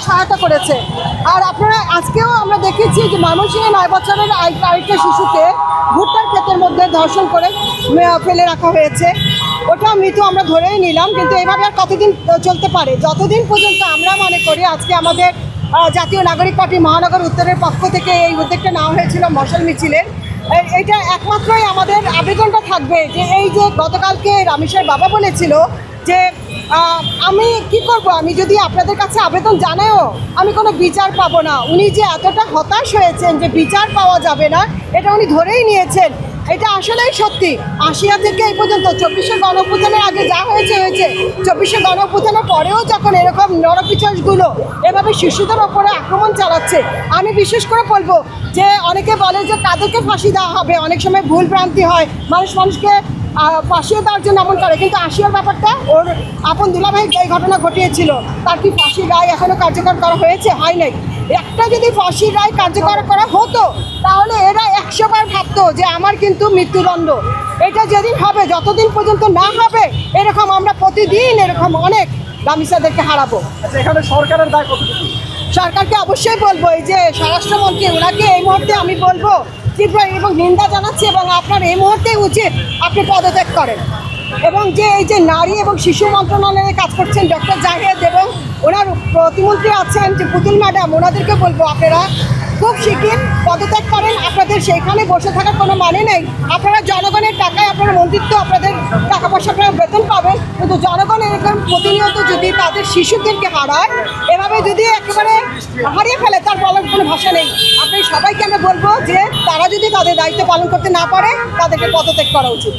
সহায়তা করেছে। আর আপনারা আজকেও আমরা দেখেছি যে ময়মনসিংহে 9 বছরের আরেকটা শিশুকে ভুট্টার ক্ষেতের মধ্যে ধর্ষণ করে ফেলে রাখা হয়েছে। ওটা মৃত্যু আমরা ধরেই নিলাম, কিন্তু এভাবে আর কতদিন চলতে পারে? যতদিন পর্যন্ত আমরা মনে করি আজকে আমাদের জাতীয় নাগরিক পার্টি মহানগর উত্তরের পক্ষ থেকে এই উদ্যোগটা নেওয়া হয়েছিল মশাল মিছিলের, এইটা একমাত্রই আমাদের আবেদনটা থাকবে যে এই যে গতকালকে রামেশের বাবা বলেছিল যে আমি কি করব, আমি যদি আপনাদের কাছে আবেদন জানাও আমি কোনো বিচার পাবো না। উনি যে এতটা হতাশ হয়েছেন যে বিচার পাওয়া যাবে না, এটা উনি ধরেই নিয়েছেন। এটা আসলেই সত্যি। আশিয়া থেকে এই পর্যন্ত 24শে গণঅভ্যুত্থানের আগে যা হয়েছে 24শে গণঅভ্যুত্থানের পরেও যখন এরকম নরপিশাচগুলো এভাবে শিশুদের ওপরে আক্রমণ চালাচ্ছে, আমি বিশেষ করে বলবো যে অনেকে বলে যে কাদেরকে ফাঁসি দেওয়া হবে, অনেক সময় ভুল ভ্রান্তি হয়, মানুষকে ফাঁসিয়ে দেওয়ার জন্য এমন করে, কিন্তু আশিয়ার ব্যাপারটা ওর আপন দুলাভাই এই ঘটনা ঘটিয়েছিল, তার কি ফাঁসির রায় এখনও কার্যকর করা হয়েছে? হয় নাই। একটা যদি ফাঁসির রায় কার্যকর করা হতো তাহলে এরা 100 বার ভাবতো যে আমার কিন্তু মৃত্যুদণ্ড। এটা যেদিন হবে, যতদিন পর্যন্ত না হবে এরকম আমরা প্রতিদিন এরকম অনেক রামিসাদেরকে হারাবো। আচ্ছা, এখানে সরকারের দায় কতটুকু? সরকারকে অবশ্যই বলবো, এই যে স্বরাষ্ট্রমন্ত্রী ওনাকে এই মুহূর্তে আমি বলবো তীব্র এবং নিন্দা জানাচ্ছি, এবং আপনার এই মুহূর্তে উচিত আপনি পদত্যাগ করেন। এবং যে এই যে নারী এবং শিশু মন্ত্রণালয়ে কাজ করছেন ডক্টর জাহেদ এবং ওনার প্রতিমন্ত্রী আছেন যে পুতুল ম্যাডাম, ওনাদেরকে বলবো আপনারা খুব শিগগির পদত্যাগ করেন। আপনাদের সেইখানে বসে থাকার কোনো মানে নেই। আপনারা জনগণের টাকায় আপনারা মন্ত্রিত্ব, আপনাদের টাকা পয়সা আপনারা বেতন পাবেন, কিন্তু জনগণ এরকম প্রতিনিয়ত যদি তাদের শিশুদেরকে হারায়, এভাবে যদি একেবারে হারিয়ে ফেলে, তার বলার কোনো ভাষা নেই। আপনি সবাইকে আমরা বলবো যে তারা যদি তাদের দায়িত্ব পালন করতে না পারে তাদেরকে পদত্যাগ করা উচিত।